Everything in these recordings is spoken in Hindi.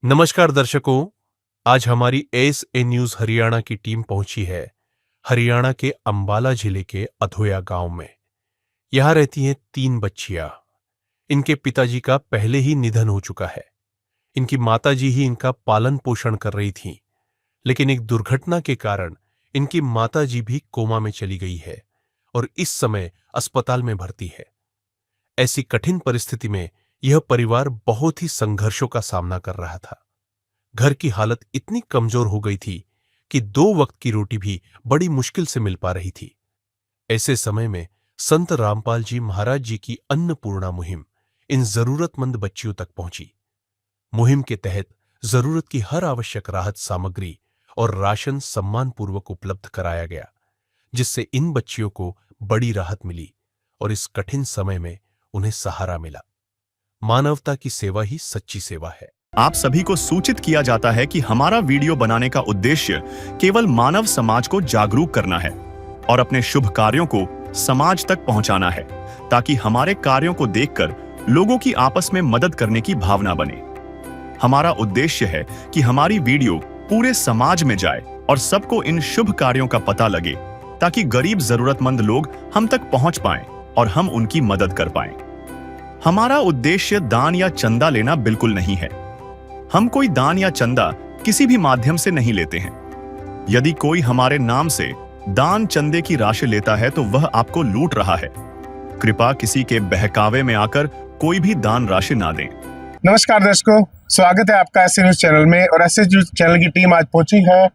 नमस्कार दर्शकों, आज हमारी एस ए न्यूज हरियाणा की टीम पहुंची है हरियाणा के अंबाला जिले के अधोया गांव में। यहां रहती हैं 3 बच्चियां। इनके पिताजी का पहले ही निधन हो चुका है। इनकी माताजी ही इनका पालन पोषण कर रही थीं, लेकिन एक दुर्घटना के कारण इनकी माताजी भी कोमा में चली गई है और इस समय अस्पताल में भर्ती है। ऐसी कठिन परिस्थिति में यह परिवार बहुत ही संघर्षों का सामना कर रहा था। घर की हालत इतनी कमजोर हो गई थी कि 2 वक्त की रोटी भी बड़ी मुश्किल से मिल पा रही थी। ऐसे समय में संत रामपाल जी महाराज जी की अन्नपूर्णा मुहिम इन जरूरतमंद बच्चियों तक पहुंची। मुहिम के तहत जरूरत की हर आवश्यक राहत सामग्री और राशन सम्मानपूर्वक उपलब्ध कराया गया, जिससे इन बच्चियों को बड़ी राहत मिली और इस कठिन समय में उन्हें सहारा मिला। मानवता की सेवा ही सच्ची सेवा है। आप सभी को सूचित किया जाता है कि हमारा वीडियो बनाने का उद्देश्य केवल मानव समाज को जागरूक करना है और अपने शुभ कार्यों को समाज तक पहुंचाना है, ताकि हमारे कार्यों को देखकर लोगों की आपस में मदद करने की भावना बने। हमारा उद्देश्य है कि हमारी वीडियो पूरे समाज में जाए और सबको इन शुभ कार्यों का पता लगे, ताकि गरीब जरूरतमंद लोग हम तक पहुंच पाएं और हम उनकी मदद कर पाएं। हमारा उद्देश्य दान या चंदा लेना बिल्कुल नहीं है। हम कोई दान या चंदा किसी भी माध्यम से नहीं लेते हैं। यदि कोई हमारे नाम से दान चंदे की राशि लेता है तो वह आपको लूट रहा है। कृपया किसी के बहकावे में आकर कोई भी दान राशि ना दें। नमस्कार दर्शकों, स्वागत है आपका एस न्यूज चैनल में। और एस न्यूज चैनल की टीम आज पहुंची है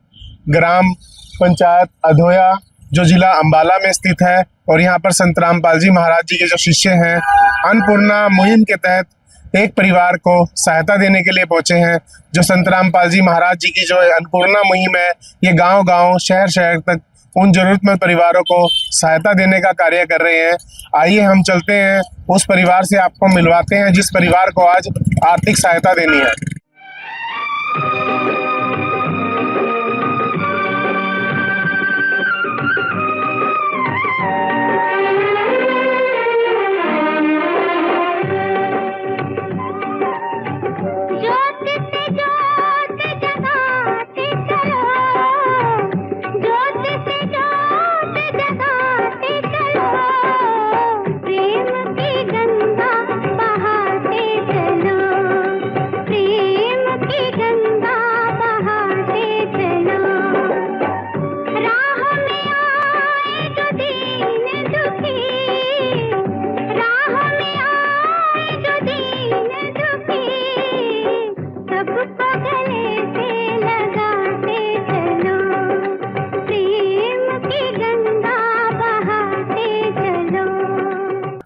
ग्राम पंचायत अधोया, जो जिला अंबाला में स्थित है। और यहाँ पर संत रामपाल जी महाराज जी के जो शिष्य हैं, अन्नपूर्णा मुहिम के तहत एक परिवार को सहायता देने के लिए पहुंचे हैं। जो संत रामपाल जी महाराज जी की जो अन्नपूर्णा मुहिम है, ये गांव-गांव, शहर-शहर तक उन जरूरतमंद परिवारों को सहायता देने का कार्य कर रहे हैं। आइए हम चलते हैं उस परिवार से, आपको मिलवाते हैं जिस परिवार को आज आर्थिक सहायता देनी है।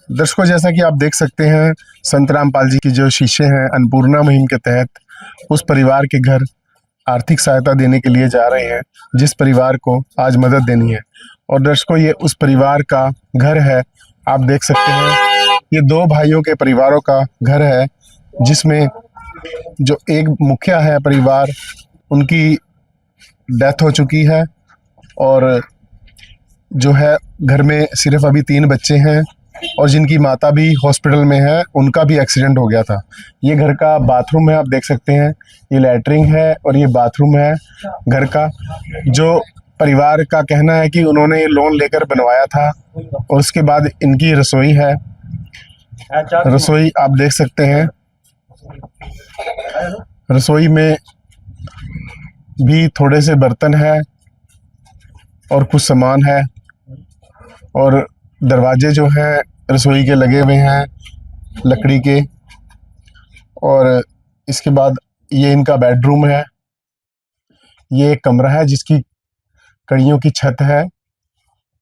दर्शकों, जैसा कि आप देख सकते हैं, संत रामपाल जी की जो शिष्य हैं अन्नपूर्णा मुहिम के तहत उस परिवार के घर आर्थिक सहायता देने के लिए जा रहे हैं, जिस परिवार को आज मदद देनी है। और दर्शकों, ये उस परिवार का घर है। आप देख सकते हैं, ये 2 भाइयों के परिवारों का घर है, जिसमें जो एक मुखिया है परिवार, उनकी डेथ हो चुकी है। और जो है घर में सिर्फ अभी 3 बच्चे हैं, और जिनकी माता भी हॉस्पिटल में है, उनका भी एक्सीडेंट हो गया था। ये घर का बाथरूम है, आप देख सकते हैं। ये लैट्रिन है और ये बाथरूम है घर का। जो परिवार का कहना है कि उन्होंने ये लोन लेकर बनवाया था। और उसके बाद इनकी रसोई है। रसोई आप देख सकते हैं। रसोई में भी थोड़े से बर्तन है और कुछ सामान है। और दरवाजे जो हैं रसोई के लगे हुए हैं लकड़ी के। और इसके बाद ये इनका बेडरूम है। ये एक कमरा है जिसकी कड़ियों की छत है।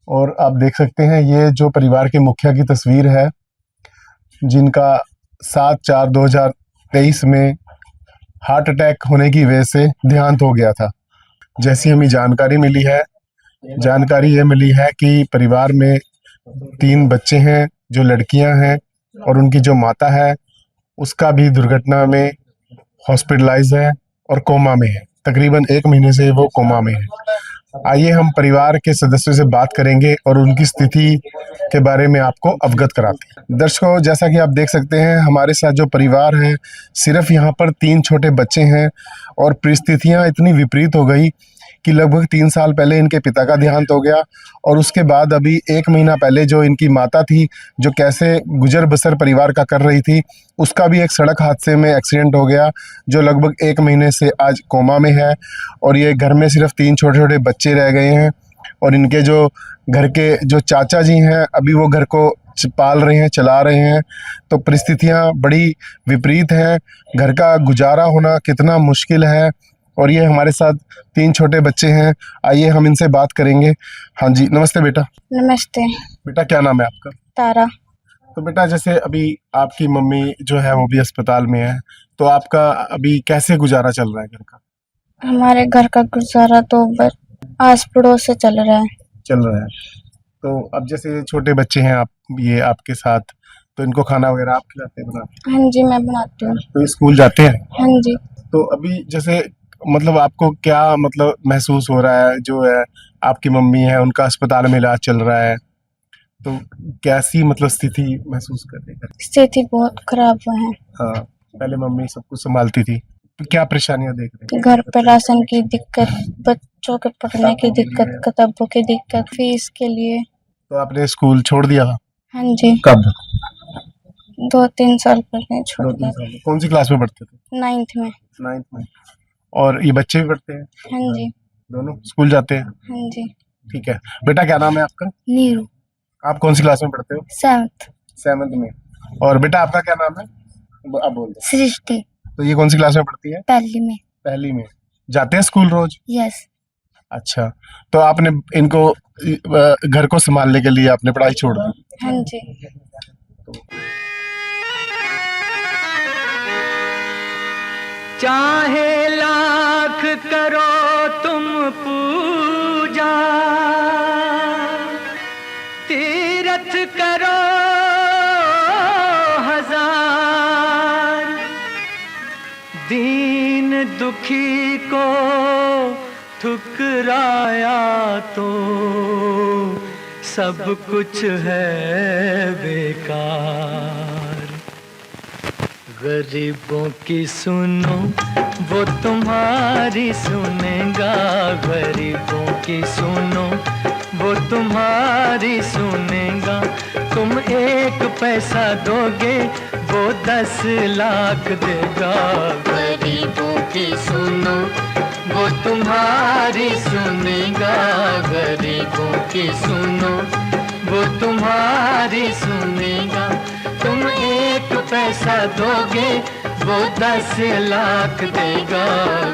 और आप देख सकते हैं, ये जो परिवार के मुखिया की तस्वीर है, जिनका 7/4/2023 में हार्ट अटैक होने की वजह से देहांत हो गया था। जैसी हमें जानकारी मिली है, जानकारी ये मिली है कि परिवार में 3 बच्चे हैं जो लड़कियां हैं, और उनकी जो माता है उसका भी दुर्घटना में हॉस्पिटलाइज है और कोमा में है। तकरीबन 1 महीने से वो कोमा में है। आइए हम परिवार के सदस्यों से बात करेंगे और उनकी स्थिति के बारे में आपको अवगत कराते हैं। दर्शकों, जैसा कि आप देख सकते हैं, हमारे साथ जो परिवार है, सिर्फ यहाँ पर 3 छोटे बच्चे हैं और परिस्थितियाँ इतनी विपरीत हो गई कि लगभग 3 साल पहले इनके पिता का देहांत हो गया और उसके बाद अभी 1 महीना पहले जो इनकी माता थी, जो कैसे गुजर बसर परिवार का कर रही थी, उसका भी एक सड़क हादसे में एक्सीडेंट हो गया, जो लगभग 1 महीने से आज कोमा में है। और ये घर में सिर्फ 3 छोटे-छोटे बच्चे रह गए हैं और इनके जो घर के जो चाचा जी हैं, अभी वो घर को पाल रहे हैं, चला रहे हैं। तो परिस्थितियाँ बड़ी विपरीत हैं, घर का गुजारा होना कितना मुश्किल है। और ये हमारे साथ 3 छोटे बच्चे हैं, आइए हम इनसे बात करेंगे। हाँ जी, नमस्ते बेटा। नमस्ते। बेटा क्या नाम है आपका? तारा। तो बेटा, जैसे अभी आपकी मम्मी जो है वो भी अस्पताल में है, तो आपका अभी कैसे गुजारा चल रहा है घर का? हमारे घर का गुजारा तो बस आस पड़ोस से चल रहा है। चल रहा है। तो अब जैसे छोटे बच्चे हैं आप, ये आपके साथ, तो इनको खाना वगैरह आप खिलाते हैं, बनाते हाँ जी, मैं बनाती हूँ। हैं? तो ये स्कूल जाते हैं? हाँ जी। तो अभी जैसे मतलब आपको क्या मतलब महसूस हो रहा है, जो है आपकी मम्मी है उनका अस्पताल में इलाज चल रहा है, तो कैसी मतलब स्थिति महसूस कर रही है? स्थिति बहुत खराब है। हाँ, पहले मम्मी सब कुछ संभालती थी, तो क्या परेशानियां देख रहे हैं? घर पर राशन की दिक्कत, बच्चों के पढ़ने की दिक्कत, किताबों की दिक्कत, फीस के लिए। तो आपने स्कूल छोड़ दिया था? हाँ जी, कब? 2-3 साल पहले छोड़ 2-3 दिया। साल। कौन सी क्लास में पढ़ते थे? 9th में। 9th में। और ये बच्चे भी पढ़ते हैं? हाँ जी। दोनों स्कूल जाते हैं? हाँ जी। ठीक है। बेटा क्या नाम है आपका? नीरू। आप कौन सी क्लास में पढ़ते हो? 7th। 7th में। और बेटा आपका क्या नाम है? आप बोल दो। सृष्टि। तो ये कौन सी क्लास में पढ़ती है? पहली में। पहली में। जाते हैं स्कूल रोज? यस। अच्छा, तो आपने इनको घर को संभालने के लिए आपने पढ़ाई छोड़ दी? हाँ जी। चाहे लाख करो तुम पूजा, तीरथ करो हजार, दीन दुखी को ठुकराया तो सब कुछ है बेकार। गरीबों की सुनो वो तुम्हारी सुनेगा, गरीबों की सुनो वो तुम्हारी सुनेगा। तुम 1 पैसा दोगे वो 10 लाख देगा। गरीबों की सुनो वो तुम्हारी सुनेगा, गरीबों की सुनो वो तुम्हारी सुनेगा। तुम 1 पैसा दोगे वो 10 लाख देगा।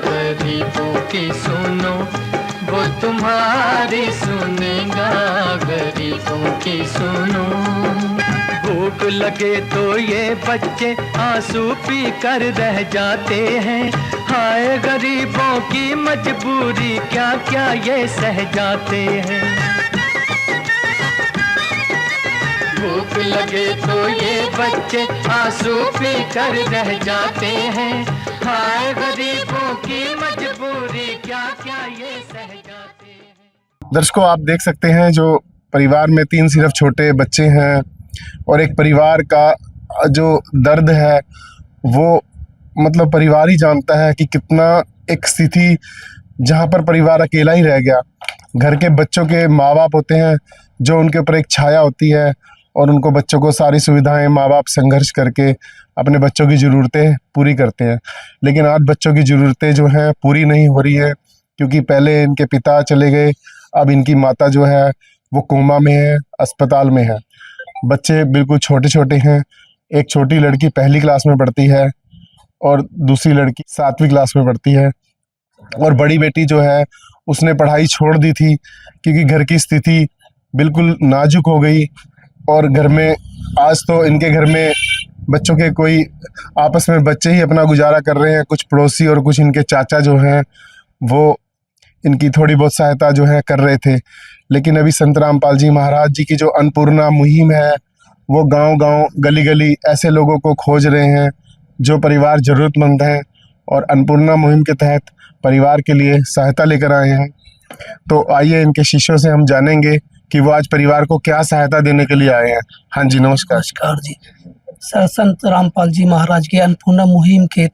गरीबों की सुनो वो तुम्हारी सुनेगा, गरीबों की सुनो। भूख लगे तो ये बच्चे आंसू पी कर रह जाते हैं। हाय गरीबों की मजबूरी क्या क्या ये सह जाते हैं। भूख लगे तो ये बच्चे आंसू पी कर रह जाते हैं। हाय गरीबों की मजबूरी क्या क्या ये सह जाते हैं। दर्शकों, आप देख सकते हैं जो परिवार में 3 सिर्फ छोटे बच्चे हैं और एक परिवार का जो दर्द है वो मतलब परिवार ही जानता है कि कितना एक स्थिति जहाँ पर परिवार अकेला ही रह गया। घर के बच्चों के माँ बाप होते हैं जो उनके ऊपर एक छाया होती है और उनको बच्चों को सारी सुविधाएं माँ बाप संघर्ष करके अपने बच्चों की ज़रूरतें पूरी करते हैं। लेकिन आज बच्चों की ज़रूरतें जो हैं पूरी नहीं हो रही है, क्योंकि पहले इनके पिता चले गए, अब इनकी माता जो है वो कोमा में है, अस्पताल में है। बच्चे बिल्कुल छोटे छोटे हैं। एक छोटी लड़की 1ली क्लास में पढ़ती है और दूसरी लड़की 7वीं क्लास में पढ़ती है। और बड़ी बेटी जो है उसने पढ़ाई छोड़ दी थी क्योंकि घर की स्थिति बिल्कुल नाजुक हो गई। और घर में आज तो इनके घर में बच्चों के कोई आपस में बच्चे ही अपना गुजारा कर रहे हैं। कुछ पड़ोसी और कुछ इनके चाचा जो हैं वो इनकी थोड़ी बहुत सहायता जो है कर रहे थे। लेकिन अभी संत रामपाल जी महाराज जी की जो अन्नपूर्णा मुहिम है वो गांव-गांव, गली-गली ऐसे लोगों को खोज रहे हैं जो परिवार ज़रूरतमंद हैं और अन्नपूर्णा मुहिम के तहत परिवार के लिए सहायता लेकर आए हैं। तो आइए इनके शिष्यों से हम जानेंगे कि वो आज परिवार को क्या सहायता देने के लिए आए हैं। हाँ जी, नमस्कार। नमस्कार जी। सर, संत रामपाल जी महाराज की अन्नपूर्णा मुहिम के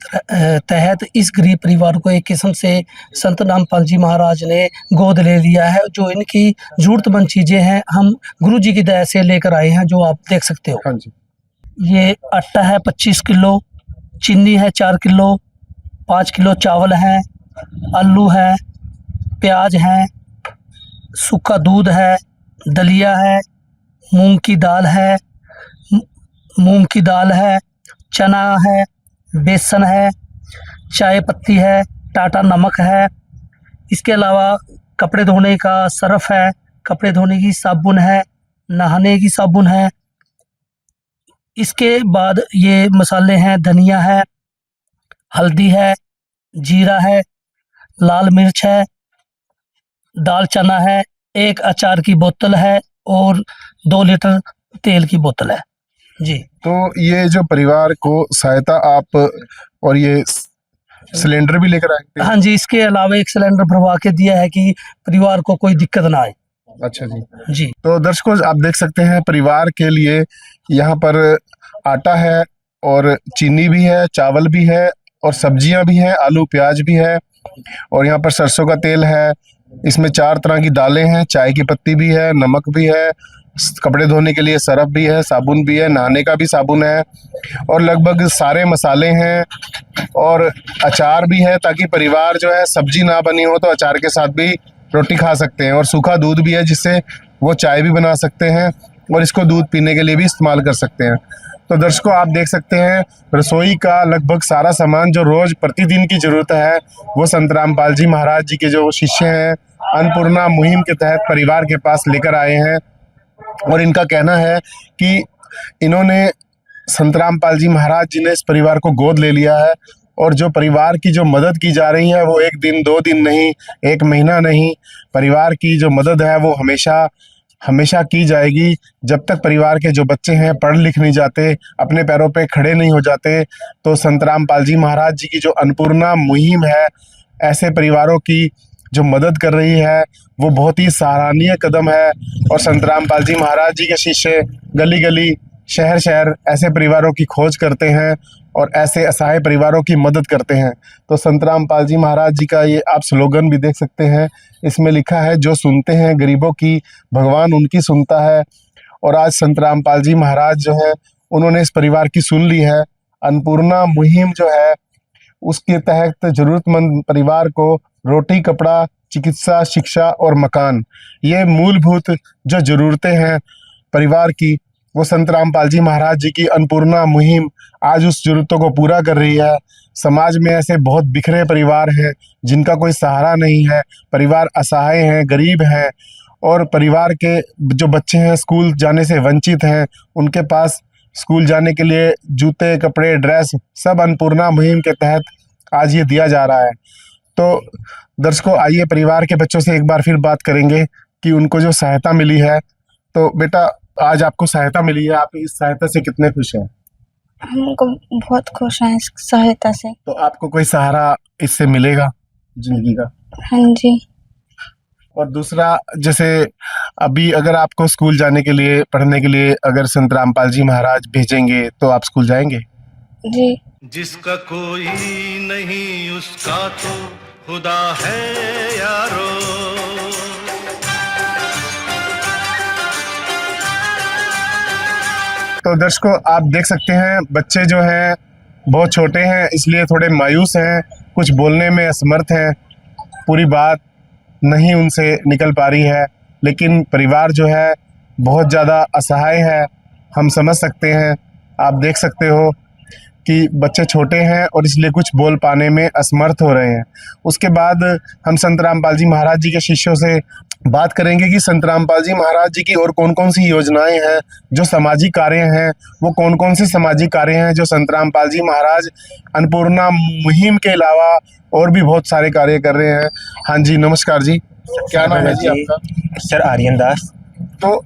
तहत इस गरीब परिवार को एक किस्म से संत रामपाल जी महाराज ने गोद ले लिया है। जो इनकी जरूरतमंद चीज़ें हैं हम गुरु जी की दया से लेकर आए हैं, जो आप देख सकते हो। हाँ जी। ये आटा है 25 किलो, चीनी है 4 किलो, 5 किलो चावल है, आलू है, प्याज है, सूखा दूध है, दलिया है, मूंग की दाल है, चना है, बेसन है, चाय पत्ती है, टाटा नमक है। इसके अलावा कपड़े धोने का सर्फ है, कपड़े धोने की साबुन है, नहाने की साबुन है। इसके बाद ये मसाले हैं, धनिया है, हल्दी है, जीरा है, लाल मिर्च है, दाल चना है, एक अचार की बोतल है और 2 लीटर तेल की बोतल है जी। तो ये जो परिवार को सहायता आप और ये सिलेंडर भी लेकर आए थे? हाँ जी, इसके अलावा एक सिलेंडर भरवा के दिया है कि परिवार को कोई दिक्कत ना आए। अच्छा जी। जी। तो दर्शकों, आप देख सकते हैं परिवार के लिए यहाँ पर आटा है और चीनी भी है, चावल भी है और सब्जियां भी हैं, आलू प्याज भी है और यहाँ पर सरसों का तेल है। इसमें 4 तरह की दालें हैं, चाय की पत्ती भी है, नमक भी है, कपड़े धोने के लिए सरफ भी है, साबुन भी है, नहाने का भी साबुन है और लगभग सारे मसाले हैं और अचार भी है, ताकि परिवार जो है सब्जी ना बनी हो तो अचार के साथ भी रोटी खा सकते हैं और सूखा दूध भी है, जिससे वो चाय भी बना सकते हैं और इसको दूध पीने के लिए भी इस्तेमाल कर सकते हैं। तो दर्शकों, आप देख सकते हैं रसोई का लगभग सारा सामान जो रोज प्रतिदिन की जरूरत है वो संत रामपाल जी महाराज जी के जो शिष्य हैं अन्नपूर्णा मुहिम के तहत परिवार के पास लेकर आए हैं। और इनका कहना है कि इन्होंने संत रामपाल जी महाराज जी ने इस परिवार को गोद ले लिया है और जो परिवार की जो मदद की जा रही है वो 1 दिन 2 दिन नहीं, 1 महीना नहीं, परिवार की जो मदद है वो हमेशा हमेशा की जाएगी। जब तक परिवार के जो बच्चे हैं पढ़ लिख नहीं जाते, अपने पैरों पे खड़े नहीं हो जाते, तो संत रामपाल जी महाराज जी की जो अन्नपूर्णा मुहिम है ऐसे परिवारों की जो मदद कर रही है वो बहुत ही सराहनीय कदम है। और संत रामपाल जी महाराज जी के शिष्य गली गली, शहर शहर ऐसे परिवारों की खोज करते हैं और ऐसे असहाय परिवारों की मदद करते हैं। तो संत रामपाल जी महाराज जी का ये आप स्लोगन भी देख सकते हैं, इसमें लिखा है, जो सुनते हैं गरीबों की भगवान उनकी सुनता है। और आज संत रामपाल जी महाराज जो है उन्होंने इस परिवार की सुन ली है। अन्नपूर्णा मुहिम जो है उसके तहत जरूरतमंद परिवार को रोटी, कपड़ा, चिकित्सा, शिक्षा और मकान, ये मूलभूत जो ज़रूरतें हैं परिवार की, वो संत रामपाल जी महाराज जी की अन्नपूर्णा मुहिम आज उस ज़रूरतों को पूरा कर रही है। समाज में ऐसे बहुत बिखरे परिवार हैं जिनका कोई सहारा नहीं है, परिवार असहाय हैं, गरीब हैं और परिवार के जो बच्चे हैं स्कूल जाने से वंचित हैं, उनके पास स्कूल जाने के लिए जूते, कपड़े, ड्रेस सब अन्नपूर्णा मुहिम के तहत आज ये दिया जा रहा है। तो दर्शकों, आइए परिवार के बच्चों से एक बार फिर बात करेंगे कि उनको जो सहायता मिली है। तो बेटा, आज आपको सहायता मिली है, आप इस सहायता से कितने खुश हैं? हमको बहुत खुश हैं इस सहायता से। तो आपको कोई सहारा इससे मिलेगा जिंदगी का? हाँ जी। और दूसरा, जैसे अभी अगर आपको स्कूल जाने के लिए, पढ़ने के लिए अगर संत रामपाल जी महाराज भेजेंगे तो आप स्कूल जाएंगे? जी। जिसका कोई नहीं उसका तो खुदा है यारो। तो दर्शकों, आप देख सकते हैं बच्चे जो हैं बहुत छोटे हैं, इसलिए थोड़े मायूस हैं, कुछ बोलने में असमर्थ हैं, पूरी बात नहीं उनसे निकल पा रही है। लेकिन परिवार जो है बहुत ज़्यादा असहाय है, हम समझ सकते हैं। आप देख सकते हो कि बच्चे छोटे हैं और इसलिए कुछ बोल पाने में असमर्थ हो रहे हैं। उसके बाद हम संत रामपाल जी महाराज जी के शिष्यों से बात करेंगे कि संत रामपाल जी महाराज जी की और कौन कौन सी योजनाएं हैं, जो सामाजिक कार्य हैं, वो कौन कौन से सामाजिक कार्य हैं जो संत रामपाल जी महाराज अन्नपूर्णा मुहिम के अलावा और भी बहुत सारे कार्य कर रहे हैं। हाँ जी, नमस्कार जी, क्या नाम है जी आपका? सर, आर्यन दास। तो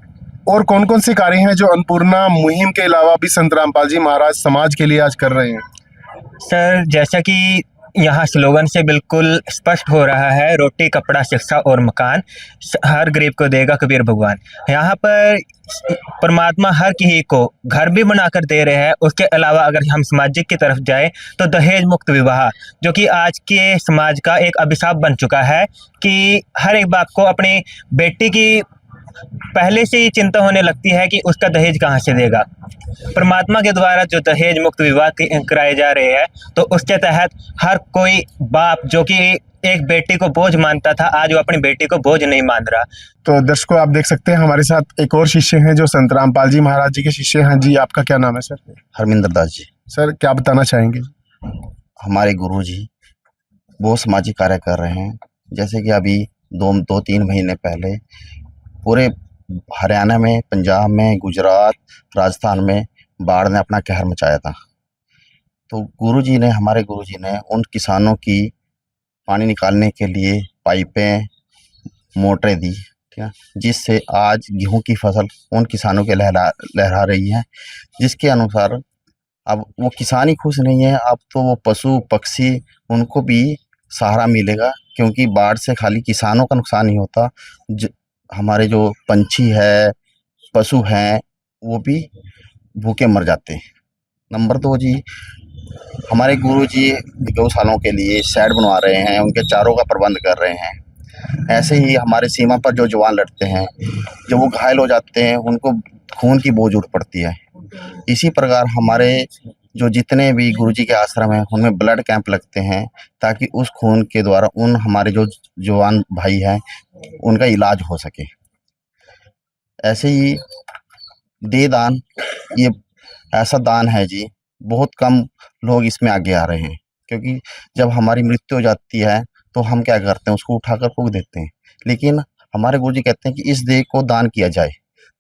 और कौन कौन से कार्य हैं जो अन्नपूर्णा मुहिम के अलावा भी संत रामपाल जी महाराज समाज के लिए आज कर रहे हैं? सर, जैसा कि यहाँ स्लोगन से बिल्कुल स्पष्ट हो रहा है, रोटी कपड़ा शिक्षा और मकान हर गरीब को देगा कबीर भगवान। यहाँ पर परमात्मा हर किसी को घर भी बनाकर दे रहे हैं। उसके अलावा अगर हम सामाजिक की तरफ जाए तो दहेज मुक्त विवाह, जो कि आज के समाज का एक अभिशाप बन चुका है कि हर एक बाप को अपनी बेटी की पहले से ही चिंता होने लगती है कि उसका दहेज कहाँ से देगा। परमात्मा के द्वारा जो दहेज मुक्त विवाह कराए जा रहे हैं, तो उसके तहत हर कोई बाप जो कि एक बेटी को बोझ मानता था, आज वो अपनी बेटी को बोझ नहीं मान रहा। तो दर्शकों, आप देख सकते हैं हमारे साथ एक और शिष्य हैं जो संत रामपाल जी महाराज जी के शिष्य हैं। जी, आपका क्या नाम है सर? हरमिंदर दास जी। सर, क्या बताना चाहेंगे? हमारे गुरु जी बहुत सामाजिक कार्य कर रहे हैं। जैसे कि अभी 2-3 महीने पहले पूरे हरियाणा में, पंजाब में, गुजरात, राजस्थान में बाढ़ ने अपना कहर मचाया था। तो हमारे गुरु जी ने उन किसानों की पानी निकालने के लिए पाइपें, मोटरें दी, ठीक है, जिससे आज गेहूं की फसल उन किसानों के लहरा रही है। जिसके अनुसार अब वो किसान ही खुश नहीं है, अब तो वो पशु पक्षी उनको भी सहारा मिलेगा, क्योंकि बाढ़ से खाली किसानों का नुकसान नहीं होता, हमारे जो पंछी है, पशु हैं, वो भी भूखे मर जाते हैं। नंबर 2 जी, हमारे गुरु जी गौशालाओं के लिए शेड बनवा रहे हैं, उनके चारों का प्रबंध कर रहे हैं। ऐसे ही हमारे सीमा पर जो जवान लड़ते हैं, जब वो घायल हो जाते हैं, उनको खून की बहुत जरूरत पड़ती है। इसी प्रकार हमारे जो जितने भी गुरुजी के आश्रम हैं, उनमें ब्लड कैंप लगते हैं, ताकि उस खून के द्वारा उन हमारे जो जवान भाई हैं उनका इलाज हो सके। ऐसे ही दे दान, ये ऐसा दान है जी, बहुत कम लोग इसमें आगे आ रहे हैं, क्योंकि जब हमारी मृत्यु हो जाती है तो हम क्या करते हैं, उसको उठाकर फूंक देते हैं। लेकिन हमारे गुरुजी कहते हैं कि इस देह को दान किया जाए,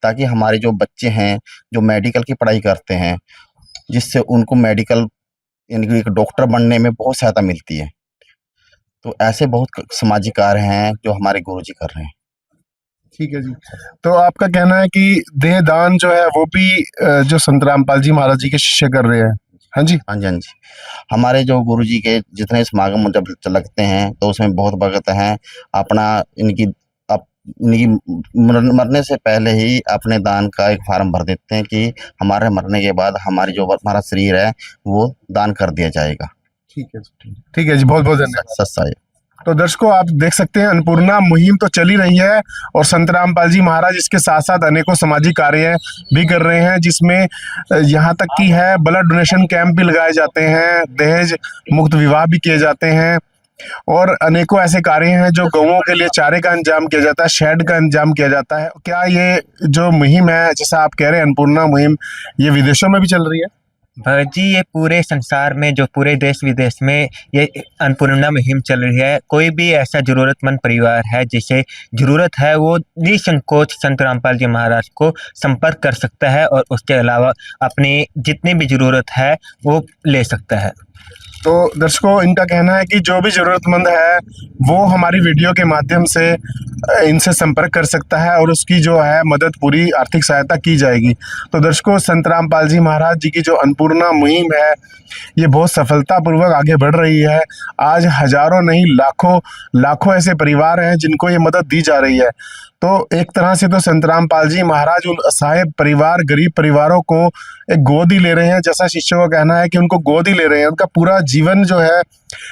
ताकि हमारे जो बच्चे हैं जो मेडिकल की पढ़ाई करते हैं, जिससे उनको मेडिकल यानी एक डॉक्टर बनने में बहुत सहायता मिलती है। तो ऐसे बहुत सामाजिक कार्य हैं जो हमारे गुरुजी कर रहे हैं। ठीक है जी। तो आपका कहना है कि देह दान जो है वो भी जो संत रामपाल जी महाराज जी के शिष्य कर रहे हैं? हाँ जी, हाँ जी, हाँ जी। हमारे जो गुरुजी के जितने समागम जब लगते हैं तो उसमें बहुत भगत हैं, अपना इनकी मरने से पहले ही अपने दान का एक फार्म भर देते हैं कि हमारे मरने के बाद हमारी जो हमारा शरीर है वो दान कर दिया जाएगा। ठीक है जी, ठीक है जी, बहुत बहुत धन्यवाद। सच्चाई। तो दर्शकों, आप देख सकते हैं अन्नपूर्णा मुहिम तो चली रही है और संत रामपाल जी महाराज इसके साथ साथ अनेकों सामाजिक कार्य भी कर रहे हैं, जिसमें यहाँ तक की है ब्लड डोनेशन कैंप भी लगाए जाते हैं, दहेज मुक्त विवाह भी किए जाते हैं और अनेकों ऐसे कार्य हैं जो गौओं के लिए चारे का इंतजाम किया जाता है, शेड का इंतजाम किया जाता है। क्या ये जो मुहिम है, जैसा आप कह रहे हैं अन्नपूर्णा मुहिम, ये विदेशों में भी चल रही है? जी, ये पूरे संसार में, जो पूरे देश विदेश में ये अन्नपूर्णा मुहिम चल रही है। कोई भी ऐसा जरूरतमंद परिवार है जिसे जरूरत है, वो निसंकोच संत रामपाल जी महाराज को संपर्क कर सकता है और उसके अलावा अपनी जितनी भी जरूरत है वो ले सकता है। तो दर्शकों, इनका कहना है कि जो भी ज़रूरतमंद है वो हमारी वीडियो के माध्यम से इनसे संपर्क कर सकता है और उसकी जो है मदद, पूरी आर्थिक सहायता की जाएगी। तो दर्शकों, संत रामपाल जी महाराज जी की जो अन्नपूर्णा मुहिम है, ये बहुत सफलतापूर्वक आगे बढ़ रही है। आज हजारों नहीं लाखों ऐसे परिवार हैं जिनको ये मदद दी जा रही है। तो एक तरह से तो संत रामपाल जी महाराज उन असहाय परिवार, गरीब परिवारों को एक गोद ही ले रहे हैं, जैसा शिष्यों का कहना है कि उनको गोद ही ले रहे हैं। उनका पूरा जीवन जो है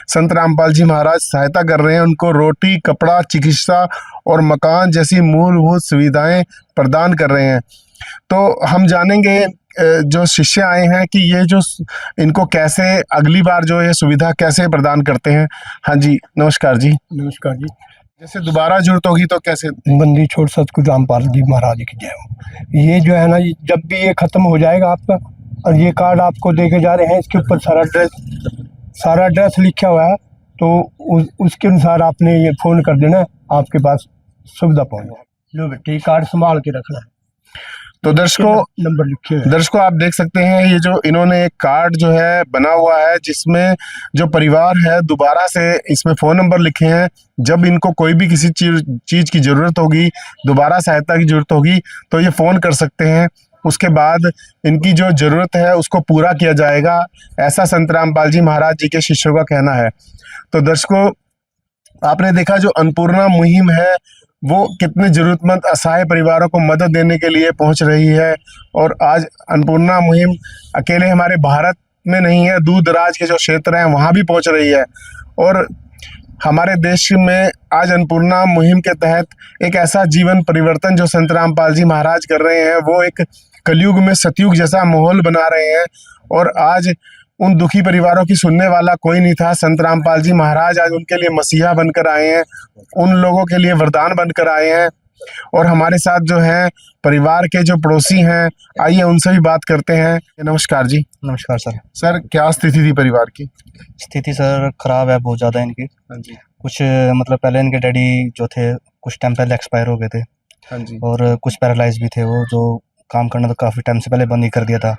संत रामपाल जी महाराज सहायता कर रहे हैं, उनको रोटी, कपड़ा, चिकित्सा और मकान जैसी मूलभूत सुविधाएं प्रदान कर रहे हैं। तो हम जानेंगे जो शिष्य आए हैं कि ये जो इनको कैसे अगली बार जो ये सुविधा कैसे प्रदान करते हैं। हाँ जी, नमस्कार जी। नमस्कार जी। जैसे दोबारा जरूरत होगी तो कैसे? बंदी छोड़ सतगुरु रामपाल जी महाराज की जय हो। ये जो है ना, जब भी ये खत्म हो जाएगा आपका, और ये कार्ड आपको देके जा रहे हैं, इसके ऊपर सारा एड्रेस लिखा हुआ है, तो उसके अनुसार आपने ये फ़ोन कर देना, आपके पास सुविधा पहुँच जाए। लो बेटे, कार्ड संभाल के रखना है। तो नंबर लिखे हैं। दर्शकों, आप देख सकते हैं ये जो इन्होंने एक कार्ड जो है बना हुआ है, जिसमें जो परिवार है दोबारा से इसमें फ़ोन नंबर लिखे हैं। जब इनको कोई भी किसी चीज़ की ज़रूरत होगी, दोबारा सहायता की ज़रूरत होगी, तो ये फ़ोन कर सकते हैं उसके बाद इनकी जो जरूरत है उसको पूरा किया जाएगा, ऐसा संत रामपाल जी महाराज जी के शिष्यों का कहना है। तो दर्शकों, आपने देखा जो अन्नपूर्णा मुहिम है वो कितने जरूरतमंद असहाय परिवारों को मदद देने के लिए पहुंच रही है। और आज अन्नपूर्णा मुहिम अकेले हमारे भारत में नहीं है, दूर दराज के जो क्षेत्र हैं वहाँ भी पहुंच रही है। और हमारे देश में आज अन्नपूर्णा मुहिम के तहत एक ऐसा जीवन परिवर्तन जो संत रामपाल जी महाराज कर रहे हैं, वो एक कलयुग में सतयुग जैसा माहौल बना रहे हैं। और आज उन दुखी परिवारों की सुनने वाला कोई नहीं था, संत रामपाल जी महाराज आज उनके लिए मसीहा बनकर आए हैं, उन लोगों के लिए वरदान बनकर आए हैं। और हमारे साथ जो है परिवार के जो पड़ोसी हैं, आइए उनसे भी बात करते हैं। नमस्कार जी। नमस्कार सर। सर, क्या स्थिति थी परिवार की? स्थिति सर खराब है बहुत ज़्यादा इनकी। हाँ जी। कुछ मतलब पहले इनके डैडी जो थे कुछ टाइम पहले एक्सपायर हो गए थे। हाँ जी। और कुछ पैरालाइज भी थे, वो जो काम करना तो काफ़ी टाइम से पहले बंद ही कर दिया था।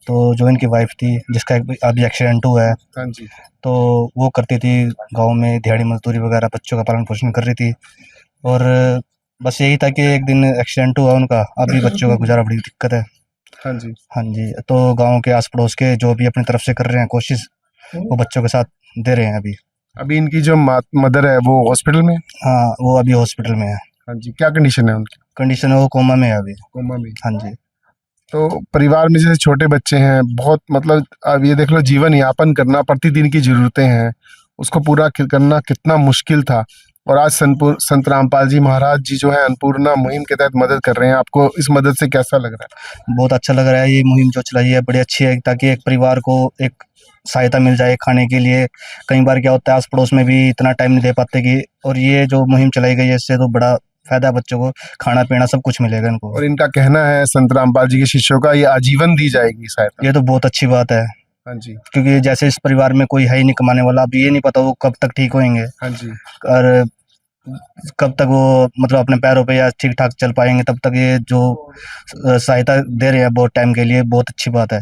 तो जो इनकी वाइफ थी जिसका अभी एक्सीडेंट हुआ है, हाँ जी। तो वो करती थी गांव में दिहाड़ी मजदूरी वगैरह, बच्चों का पालन पोषण कर रही थी। और बस यही था कि एक दिन एक्सीडेंट हुआ उनका, अभी बच्चों का गुजारा बड़ी दिक्कत है। हाँ जी। हाँ जी। तो गांव के आस पड़ोस के जो भी अपनी तरफ से कर रहे हैं कोशिश, वो बच्चों के साथ दे रहे हैं। अभी इनकी जो मदर है वो हॉस्पिटल में? हाँ, वो अभी हॉस्पिटल में है। हाँ जी। क्या कंडीशन है उनकी? कंडीशन है वो कोमा में है अभी। कोमा में? हाँ जी। तो परिवार में जैसे छोटे बच्चे हैं, बहुत मतलब अब ये देख लो जीवन यापन करना, प्रतिदिन की जरूरतें हैं, उसको पूरा करना कितना मुश्किल था। और आज संत रामपाल जी महाराज जी जो है अन्नपूर्णा मुहिम के तहत मदद कर रहे हैं। आपको इस मदद से कैसा लग रहा है? बहुत अच्छा लग रहा है। ये मुहिम जो चलाई है बड़ी अच्छी है, ताकि एक परिवार को एक सहायता मिल जाए खाने के लिए। कई बार क्या होता है आस पड़ोस में भी इतना टाइम नहीं दे पाते कि, और ये जो मुहिम चलाई गई है इससे तो बड़ा फायदा, बच्चों को खाना पीना सब कुछ मिलेगा इनको। और इनका कहना है संत रामपाल जी के शिष्यों का, ये आजीवन दी जाएगी सहायता। ये तो बहुत अच्छी बात है। हाँ जी। क्योंकि जैसे इस परिवार में कोई है ही नहीं कमाने वाला, अब ये नहीं पता वो कब तक ठीक होंगे। हाँ जी। और कब तक वो मतलब अपने पैरों पे या ठीक ठाक चल पाएंगे, तब तक ये जो सहायता दे रहे हैं बहुत टाइम के लिए, बहुत अच्छी बात है।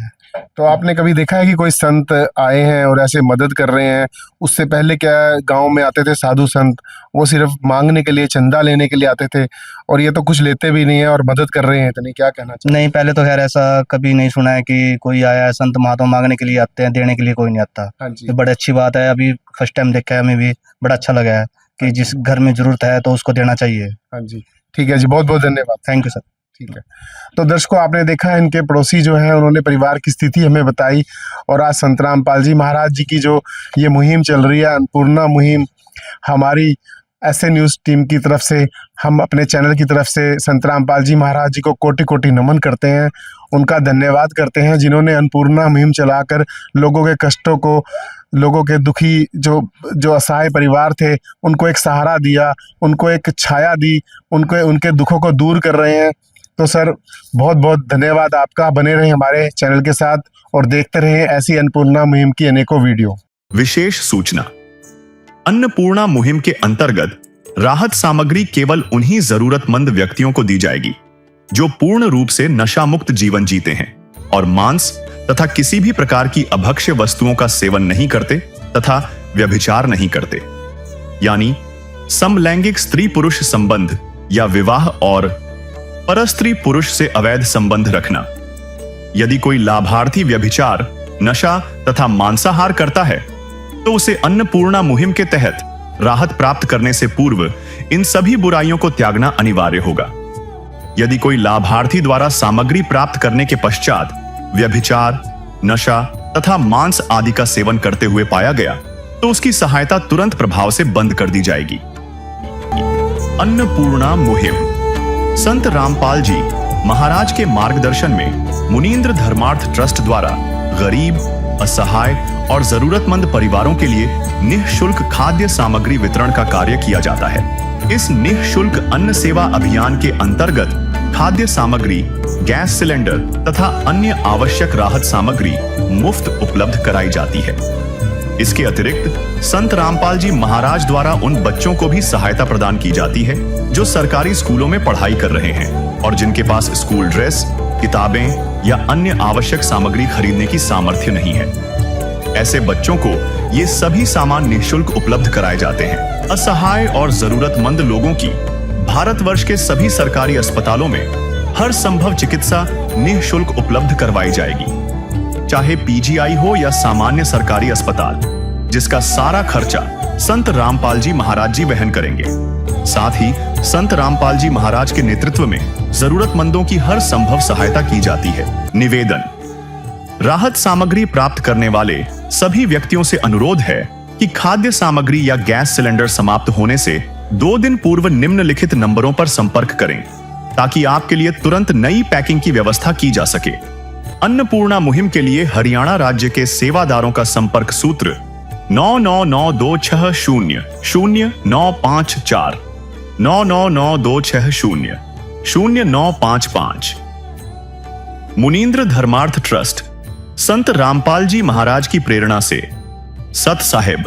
तो आपने कभी देखा है कि कोई संत आए हैं और ऐसे मदद कर रहे हैं? उससे पहले क्या गांव में आते थे साधु संत, वो सिर्फ मांगने के लिए, चंदा लेने के लिए आते थे, और ये तो कुछ लेते भी नहीं है और मदद कर रहे हैं। तो नहीं, क्या कहना चाहिए? नहीं, पहले तो खैर ऐसा कभी नहीं सुना है कि कोई आया है संत महात्मा मांगने के लिए आते हैं, देने के लिए कोई नहीं आता। हाँ जी। ये बड़ी अच्छी बात है। अभी फर्स्ट टाइम देखा है, हमें भी बड़ा अच्छा लगा है कि जिस घर में जरूरत है तो उसको देना चाहिए। हाँ जी। ठीक है जी, बहुत बहुत धन्यवाद। Thank you sir. ठीक है। तो दर्शकों, आपने देखा इनके पड़ोसी जो हैं उन्होंने परिवार की स्थिति हमें बताई। और आज संत रामपाल जी महाराज जी की जो ये मुहिम चल रही है अन्नपूर्णा मुहिम, हमारी ऐसे न्यूज़ टीम की तरफ से, हम अपने चैनल की तरफ से संत रामपाल जी महाराज जी को कोटि कोटि नमन करते हैं, उनका धन्यवाद करते हैं जिन्होंने अन्नपूर्णा मुहिम चलाकर लोगों के कष्टों को, लोगों के दुखी जो असहाय परिवार थे उनको एक सहारा दिया, उनको एक छाया दी, उनके दुखों को दूर कर रहे हैं। तो सर, बहुत बहुत धन्यवाद आपका। बने रहे हमारे चैनल के साथ और देखते रहे ऐसी अन्नपूर्णा मुहिम की अनेकों वीडियो। विशेष सूचना, अन्नपूर्णा मुहिम के अंतर्गत राहत सामग्री केवल उन्हीं जरूरतमंद व्यक्तियों को दी जाएगी जो पूर्ण रूप से नशा मुक्त जीवन जीते हैं और मांस तथा किसी भी प्रकार की अभक्ष्य वस्तुओं का सेवन नहीं करते तथा व्यभिचार नहीं करते, यानी समलैंगिक स्त्री पुरुष संबंध या विवाह और परस्त्री पुरुष से अवैध संबंध रखना। यदि कोई लाभार्थी व्यभिचार, नशा तथा मांसाहार करता है तो उसे अन्नपूर्णा मुहिम के तहत राहत प्राप्त करने से पूर्व इन सभी बुराइयों को त्यागना अनिवार्य होगा। यदि कोई लाभार्थी द्वारा सामग्री प्राप्त करने के पश्चात व्यभिचार, नशा तथा मांस आदि का सेवन करते हुए पाया गया तो उसकी सहायता तुरंत प्रभाव से बंद कर दी जाएगी। अन्नपूर्णा मुहिम संत रामपाल जी महाराज के मार्गदर्शन में मुनींद्र धर्मार्थ ट्रस्ट द्वारा गरीब, असहाय और जरूरतमंद परिवारों के लिए निःशुल्क खाद्य सामग्री वितरण का कार्य किया जाता है। इस निःशुल्क अन्न सेवा अभियान के अंतर्गत खाद्य सामग्री, गैस सिलेंडर तथा अन्य आवश्यक राहत सामग्री मुफ्त उपलब्ध कराई जाती है। इसके अतिरिक्त संत रामपाल जी महाराज द्वारा उन बच्चों को भी सहायता प्रदान की जाती है जो सरकारी स्कूलों में पढ़ाई कर रहे हैं और जिनके पास स्कूल ड्रेस, किताबें या अन्य आवश्यक सामग्री खरीदने की सामर्थ्य नहीं है। ऐसे बच्चों को ये सभी सामान निःशुल्क उपलब्ध कराए जाते हैं। असहाय और जरूरतमंद लोगों की भारतवर्ष के सभी सरकारी अस्पतालों में हर संभव चिकित्सा निःशुल्क उपलब्ध करवाई जाएगी, चाहे पीजीआई हो या सामान्य सरकारी अस्पताल, जिसका सारा खर्चा संत रामपाल जी महाराज जी वहन करेंगे। साथ ही संत रामपाल जी महाराज के नेतृत्व में जरूरतमंदों की हर संभव सहायता की जाती है। निवेदन: राहत सामग्री प्राप्त करने वाले सभी व्यक्तियों से अनुरोध है कि खाद्य सामग्री या गैस सिलेंडर समाप्त होने से 2 दिन पूर्व निम्नलिखित नंबरों पर संपर्क करें, ताकि आपके लिए तुरंत नई पैकिंग की व्यवस्था की जा सके। अन्नपूर्णा मुहिम के लिए हरियाणा राज्य के सेवादारों का संपर्क सूत्र 9992600954 9992600955। मुनींद्र धर्मार्थ ट्रस्ट संत रामपाल जी महाराज की प्रेरणा से सत साहिब